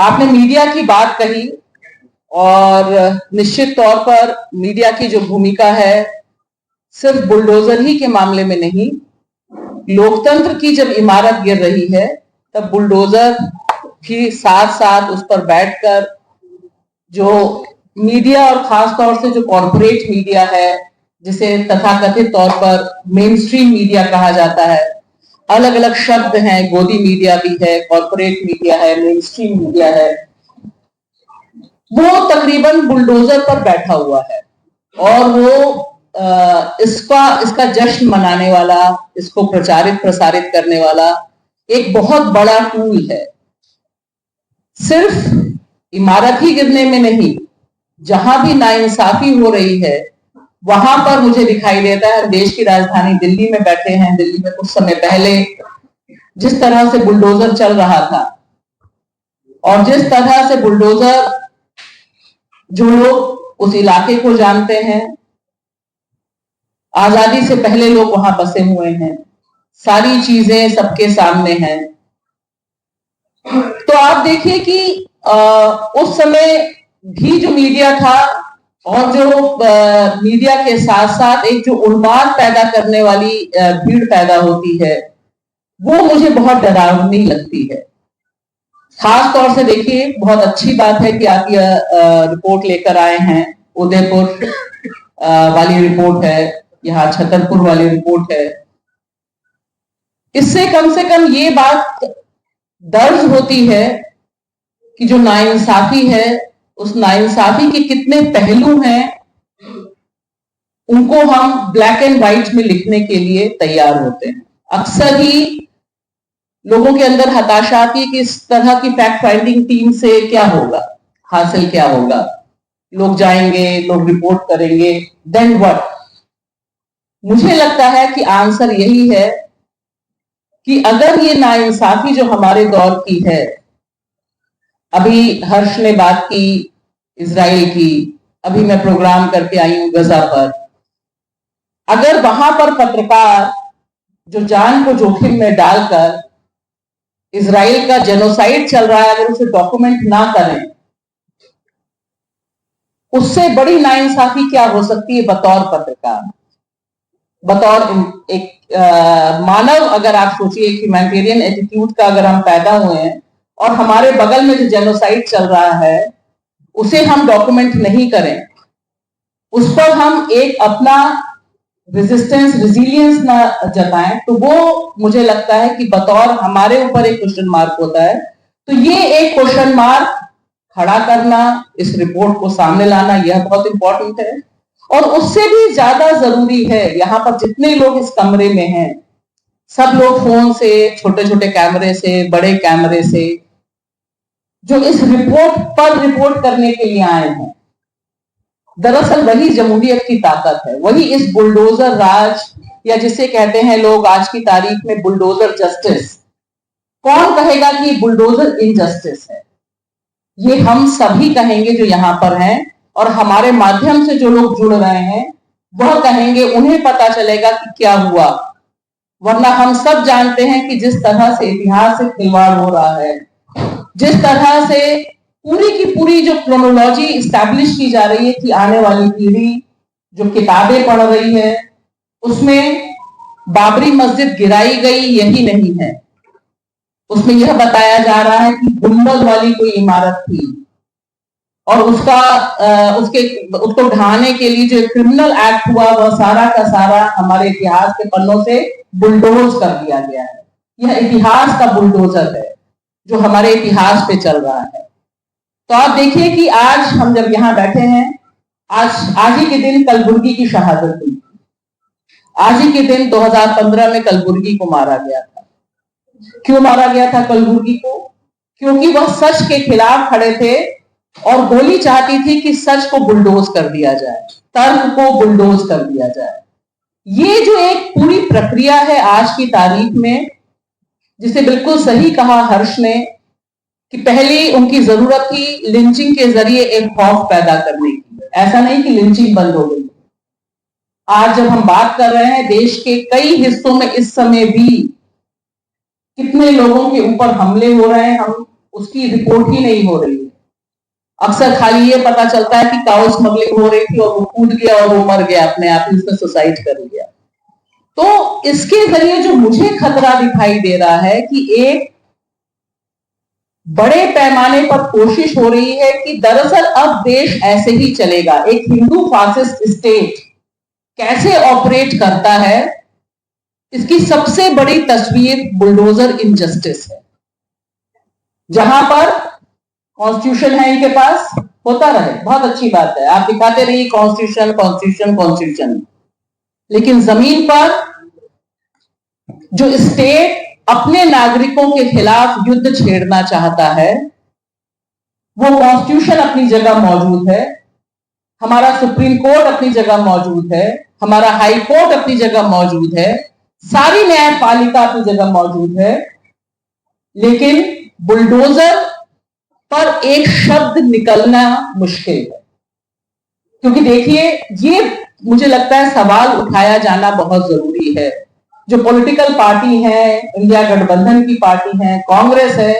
आपने मीडिया की बात कही और निश्चित तौर पर मीडिया की जो भूमिका है सिर्फ बुलडोजर ही के मामले में नहीं, लोकतंत्र की जब इमारत गिर रही है तब बुलडोजर की साथ साथ उस पर बैठकर जो मीडिया और खास तौर से जो कॉरपोरेट मीडिया है, जिसे तथाकथित तौर पर मेन स्ट्रीम मीडिया कहा जाता है, अलग अलग शब्द हैं, गोदी मीडिया भी है, कॉरपोरेट मीडिया है, मेन स्ट्रीम मीडिया है, वो तकरीबन बुलडोजर पर बैठा हुआ है और वो इसका जश्न मनाने वाला, इसको प्रचारित प्रसारित करने वाला एक बहुत बड़ा टूल है। सिर्फ इमारत ही गिरने में नहीं, जहां भी नाइंसाफी हो रही है वहां पर मुझे दिखाई देता है, देश की राजधानी दिल्ली में बैठे हैं, दिल्ली में कुछ समय पहले जिस तरह से बुलडोजर चल रहा था और जिस तरह से बुलडोजर, जो लोग उस इलाके को जानते हैं, आजादी से पहले लोग वहां बसे हुए हैं, सारी चीजें सबके सामने हैं। तो आप देखिए कि उस समय भी जो मीडिया था और जो मीडिया के साथ साथ एक जो उन्माद पैदा करने वाली भीड़ पैदा होती है, वो मुझे बहुत डरावनी लगती है। खास तौर से देखिए, बहुत अच्छी बात है कि आप यह रिपोर्ट लेकर आए हैं। उदयपुर वाली रिपोर्ट है, यहाँ छतरपुर वाली रिपोर्ट है। इससे कम ये बात दर्ज होती है कि जो नाइंसाफी है, उस नाइंसाफी के कितने पहलू हैं, उनको हम ब्लैक एंड व्हाइट में लिखने के लिए तैयार होते हैं। अक्सर ही लोगों के अंदर हताशा आती है कि इस तरह की फैक्ट फाइंडिंग टीम से क्या होगा, हासिल क्या होगा, लोग जाएंगे, लोग रिपोर्ट करेंगे, देन व्हाट। मुझे लगता है कि आंसर यही है कि अगर ये नाइंसाफी जो हमारे दौर की है, अभी हर्ष ने बात की इजराइल की, अभी मैं प्रोग्राम करके आई हूं गजा पर, अगर वहां पर पत्रकार जो जान को जोखिम में डालकर इजराइल का जेनोसाइड चल रहा है, अगर उसे डॉक्यूमेंट ना करें, उससे बड़ी नाइंसाफी क्या हो सकती है बतौर पत्रकार, बतौर एक मानव। अगर आप सोचिए, ह्यूमैनिटेरियन एटीट्यूड का अगर हम पैदा हुए हैं और हमारे बगल में जो जेनोसाइड चल रहा है उसे हम डॉक्यूमेंट नहीं करें, उस पर हम एक अपना रेजिस्टेंस, रिजिलियंस ना जताएं, तो वो मुझे लगता है कि बतौर हमारे ऊपर एक क्वेश्चन मार्क होता है। तो ये एक क्वेश्चन मार्क खड़ा करना, इस रिपोर्ट को सामने लाना, यह बहुत इंपॉर्टेंट है। और उससे भी ज्यादा जरूरी है, यहाँ पर जितने लोग इस कमरे में हैं, सब लोग फोन से, छोटे छोटे कैमरे से, बड़े कैमरे से, जो इस रिपोर्ट पर रिपोर्ट करने के लिए आए हैं, दरअसल वही जमहूरियत की ताकत है, वही इस बुलडोजर राज, या जिसे कहते हैं लोग आज की तारीख में बुलडोजर जस्टिस। कौन कहेगा कि बुलडोजर इनजस्टिस है? ये हम सभी कहेंगे जो यहां पर हैं, और हमारे माध्यम से जो लोग जुड़ रहे हैं वह कहेंगे, उन्हें पता चलेगा कि क्या हुआ। वरना हम सब जानते हैं कि जिस तरह से इतिहास से खिलवाड़ हो रहा है, जिस तरह से पूरी की पूरी जो क्रोनोलॉजी इस्टेब्लिश की जा रही है कि आने वाली पीढ़ी जो किताबें पढ़ रही है, उसमें बाबरी मस्जिद गिराई गई यही नहीं है, उसमें यह बताया जा रहा है कि गुंबद वाली कोई इमारत थी और उसको ढहाने के लिए जो क्रिमिनल एक्ट हुआ, वह सारा का सारा हमारे इतिहास के पन्नों से बुलडोज कर दिया गया है। यह इतिहास का बुलडोजर है जो हमारे इतिहास पे चल रहा है। तो आप देखिए कि आज हम जब यहां बैठे हैं, आज ही के दिन कलबुर्गी की शहादत हुई। आज ही के दिन 2015 में कलबुर्गी को मारा गया था। क्यों मारा गया था कलबुर्गी को? क्योंकि वह सच के खिलाफ खड़े थे और गोली चाहती थी कि सच को बुलडोज कर दिया जाए, तर्क को बुलडोज कर दिया जाए। ये जो एक पूरी प्रक्रिया है आज की तारीख में, जिसे बिल्कुल सही कहा हर्ष ने कि पहले उनकी जरूरत थी लिंचिंग के जरिए एक खौफ पैदा करने की। ऐसा नहीं कि लिंचिंग बंद हो गई। आज जब हम बात कर रहे हैं, देश के कई हिस्सों में इस समय भी कितने लोगों के ऊपर हमले हो रहे हैं, हम उसकी रिपोर्ट ही नहीं हो रही है। अक्सर खाली ये पता चलता है कि काउ स्मगलिंग हो रही थी और वो कूद गया और वो मर गया, अपने आप ही उसने सुसाइड कर लिया। तो इसके जरिए जो मुझे खतरा दिखाई दे रहा है कि एक बड़े पैमाने पर कोशिश हो रही है कि दरअसल अब देश ऐसे ही चलेगा, एक हिंदू फासिस्ट स्टेट कैसे ऑपरेट करता है, इसकी सबसे बड़ी तस्वीर बुलडोजर इनजस्टिस है। जहां पर कॉन्स्टिट्यूशन है इनके पास, होता रहे, बहुत अच्छी बात है, आप दिखाते रहिए कॉन्स्टिट्यूशन कॉन्स्टिट्यूशन कॉन्स्टिट्यूशन, लेकिन जमीन पर जो स्टेट अपने नागरिकों के खिलाफ युद्ध छेड़ना चाहता है, वो कॉन्स्टिट्यूशन अपनी जगह मौजूद है, हमारा सुप्रीम कोर्ट अपनी जगह मौजूद है, हमारा हाई कोर्ट अपनी जगह मौजूद है, सारी न्यायपालिका अपनी जगह मौजूद है, लेकिन बुलडोजर पर एक शब्द निकलना मुश्किल है। क्योंकि देखिए, ये मुझे लगता है सवाल उठाया जाना बहुत जरूरी है। जो पॉलिटिकल पार्टी है, इंडिया गठबंधन की पार्टी है, कांग्रेस है,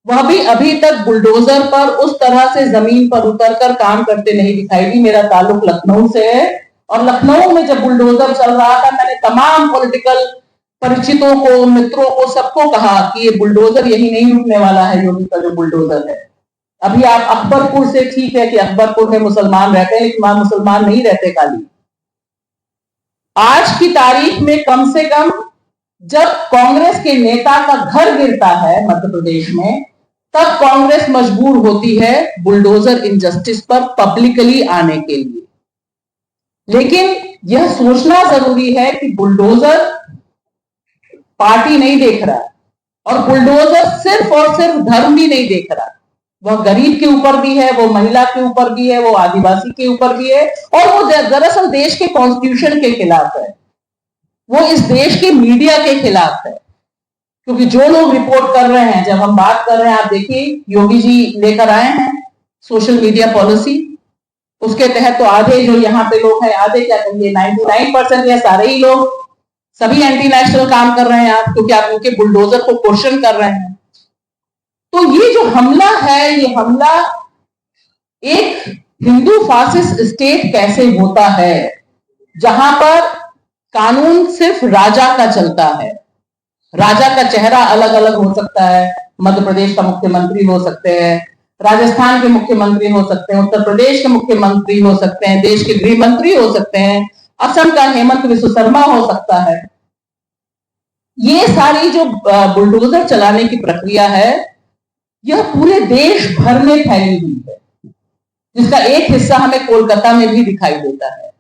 वह भी अभी तक बुलडोजर पर उस तरह से जमीन पर उतरकर काम करते नहीं दिखाई दी। मेरा ताल्लुक लखनऊ से है और लखनऊ में जब बुलडोजर चल रहा था, मैंने तमाम पॉलिटिकल परिचितों को, मित्रों को, सबको कहा कि ये बुलडोजर यही नहीं रुकने वाला है, योगी का जो बुलडोजर है। अभी आप अकबरपुर से, ठीक है कि अकबरपुर में मुसलमान रहते हैं, लेकिन वहां मुसलमान नहीं रहते खाली। आज की तारीख में कम से कम जब कांग्रेस के नेता का घर गिरता है मध्य प्रदेश में, तब कांग्रेस मजबूर होती है बुलडोजर इनजस्टिस पर पब्लिकली आने के लिए। लेकिन यह सोचना जरूरी है कि बुलडोजर पार्टी नहीं देख रहा, और बुलडोजर सिर्फ और सिर्फ धर्म भी नहीं देख रहा, वह गरीब के ऊपर भी है, वो महिला के ऊपर भी है, वो आदिवासी के ऊपर भी है, और वो दरअसल देश के कॉन्स्टिट्यूशन के खिलाफ है, वो इस देश के मीडिया के खिलाफ है। क्योंकि जो लोग रिपोर्ट कर रहे हैं, जब हम बात कर रहे हैं, आप देखिए योगी जी लेकर आए हैं सोशल मीडिया पॉलिसी, उसके तहत तो आधे जो यहाँ पे लोग हैं, आधे क्या कहेंगे 99% या सारे ही लोग सभी एंटी नेशनल काम कर रहे हैं आप, क्योंकि आप उनके बुलडोजर को क्वेश्चन कर रहे हैं। तो ये जो हमला है, ये हमला एक हिंदू फासिस्ट स्टेट कैसे होता है, जहां पर कानून सिर्फ राजा का चलता है। राजा का चेहरा अलग अलग हो सकता है, मध्य प्रदेश का मुख्यमंत्री हो सकते हैं, राजस्थान के मुख्यमंत्री हो सकते हैं, उत्तर प्रदेश के मुख्यमंत्री हो सकते हैं, देश के गृह मंत्री हो सकते हैं, असम का हेमंत विश्व शर्मा हो सकता है। ये सारी जो बुलडोजर चलाने की प्रक्रिया है, यह पूरे देश भर में फैली हुई है, जिसका एक हिस्सा हमें कोलकाता में भी दिखाई देता है।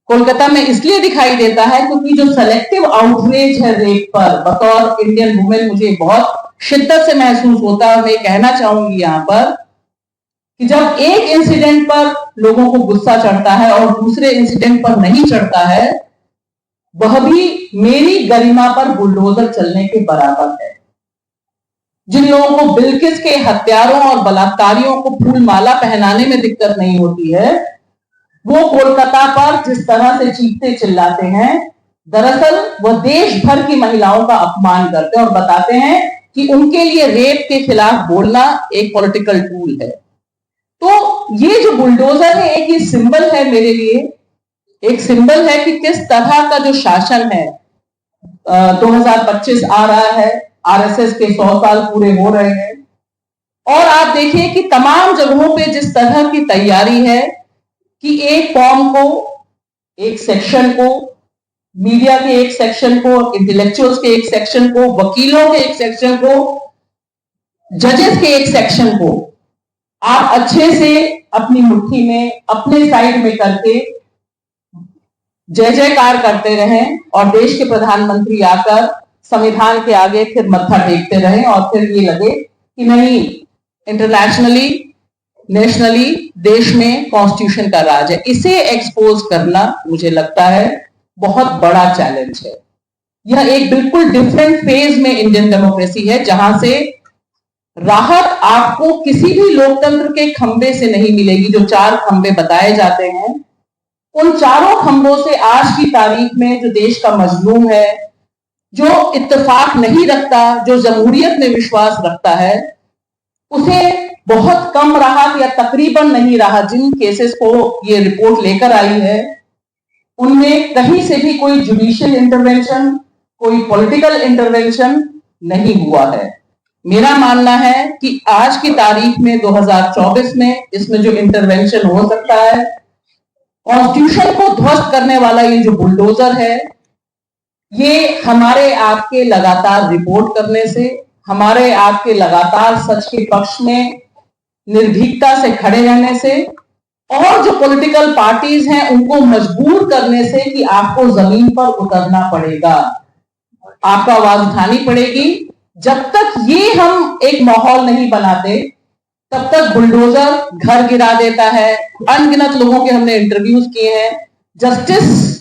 कोलकाता में इसलिए दिखाई देता है क्योंकि जो सेलेक्टिव आउटरीच है रेप पर, बतौर इंडियन वुमेन मुझे बहुत शिद्दत से महसूस होता है। मैं कहना चाहूंगी यहाँ पर कि जब एक इंसिडेंट पर लोगों को गुस्सा चढ़ता है और दूसरे इंसिडेंट पर नहीं चढ़ता है, वह भी मेरी गरिमा पर बुलडोजर चलने के बराबर है। जिन लोगों को बिल्किस के हत्यारों और बलात्कारियों को फूलमाला पहनाने में दिक्कत नहीं होती है, वो कोलकाता पर जिस तरह से चीखते चिल्लाते हैं, दरअसल वह देश भर की महिलाओं का अपमान करते हैं और बताते हैं कि उनके लिए रेप के खिलाफ बोलना एक पॉलिटिकल टूल है। तो ये जो बुलडोजर है, एक ये सिंबल है मेरे लिए, एक सिंबल है कि किस तरह का जो शासन है। 2025 आ रहा है, आरएसएस के 100 साल पूरे हो रहे हैं, और आप देखिए कि तमाम जगहों पे जिस तरह की तैयारी है कि एक कॉम को, एक सेक्शन को, मीडिया के एक सेक्शन को, इंटेलेक्चुअल्स के एक सेक्शन को, वकीलों के एक सेक्शन को, जजेस के एक सेक्शन को आप अच्छे से अपनी मुट्ठी में, अपने साइड में करके जय जयकार करते रहें, और देश के प्रधानमंत्री आकर संविधान के आगे फिर मत्था टेकते रहें, और फिर ये लगे कि नहीं, इंटरनेशनली, नेशनली देश में कॉन्स्टिट्यूशन का राज है। इसे एक्सपोज करना मुझे लगता है बहुत बड़ा चैलेंज है। यह एक बिल्कुल डिफरेंट फेज में इंडियन डेमोक्रेसी है, जहां से राहत आपको किसी भी लोकतंत्र के खंबे से नहीं मिलेगी। जो 4 खंबे बताए जाते हैं, उन चारों खंबों से आज की तारीख में जो देश का मजलूम है, जो इत्तेफाक नहीं रखता, जो जमहूरियत में विश्वास रखता है, उसे बहुत कम राहत या तकरीबन नहीं रहा। जिन केसेस को ये रिपोर्ट लेकर आई है उनमें कहीं से भी कोई जुडिशियल इंटरवेंशन, कोई पॉलिटिकल इंटरवेंशन नहीं हुआ है। मेरा मानना है कि आज की तारीख में 2024 में इसमें जो इंटरवेंशन हो सकता है, कॉन्स्टिट्यूशन को ध्वस्त करने वाला ये जो बुलडोजर है, ये हमारे आपके लगातार रिपोर्ट करने से, हमारे आपके लगातार सच के पक्ष में निर्भीकता से खड़े रहने से और जो पॉलिटिकल पार्टीज हैं उनको मजबूर करने से कि आपको जमीन पर उतरना पड़ेगा, आपको आवाज उठानी पड़ेगी। जब तक ये हम एक माहौल नहीं बनाते तब तक बुलडोजर घर गिरा देता है। अनगिनत लोगों के हमने इंटरव्यूज किए हैं। जस्टिस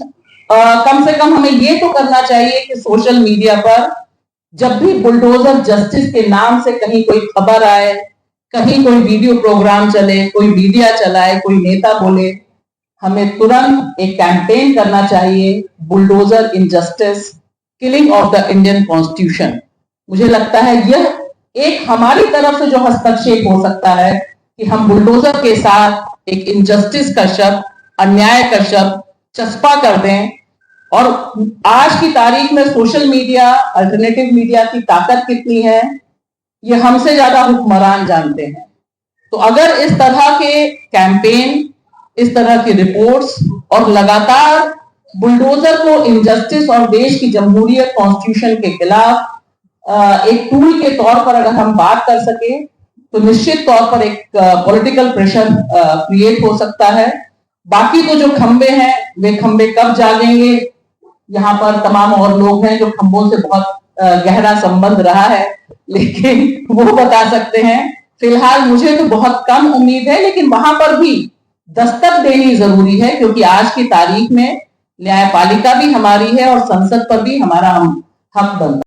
कम से कम हमें ये तो करना चाहिए कि सोशल मीडिया पर जब भी बुलडोजर जस्टिस के नाम से कहीं कोई खबर आए, कहीं कोई वीडियो प्रोग्राम चले, कोई मीडिया चलाए, कोई नेता बोले, हमें तुरंत एक कैंपेन करना चाहिए, bulldozer injustice, killing of the Indian constitution. मुझे लगता है यह एक हमारी तरफ से जो हस्तक्षेप हो सकता है कि हम बुलडोजर के साथ एक इनजस्टिस का शब्द, अन्याय का शब्द चस्पा कर दें। और आज की तारीख में सोशल मीडिया, अल्टरनेटिव मीडिया की ताकत कितनी है ये हमसे ज्यादा हुक्मरान जानते हैं। तो अगर इस तरह के कैंपेन, इस तरह की रिपोर्ट्स और लगातार बुलडोजर को इनजस्टिस और देश की जमहूरियत, कॉन्स्टिट्यूशन के खिलाफ एक टूल के तौर पर अगर हम बात कर सके तो निश्चित तौर पर एक पॉलिटिकल प्रेशर क्रिएट हो सकता है। बाकी तो जो खंबे हैं वे खंबे कब जागेंगे, यहाँ पर तमाम और लोग हैं जो खंबों से बहुत गहरा संबंध रहा है, लेकिन वो बता सकते हैं। फिलहाल मुझे तो बहुत कम उम्मीद है, लेकिन वहां पर भी दस्तक देनी जरूरी है क्योंकि आज की तारीख में न्यायपालिका भी हमारी है और संसद पर भी हमारा हक बनता है।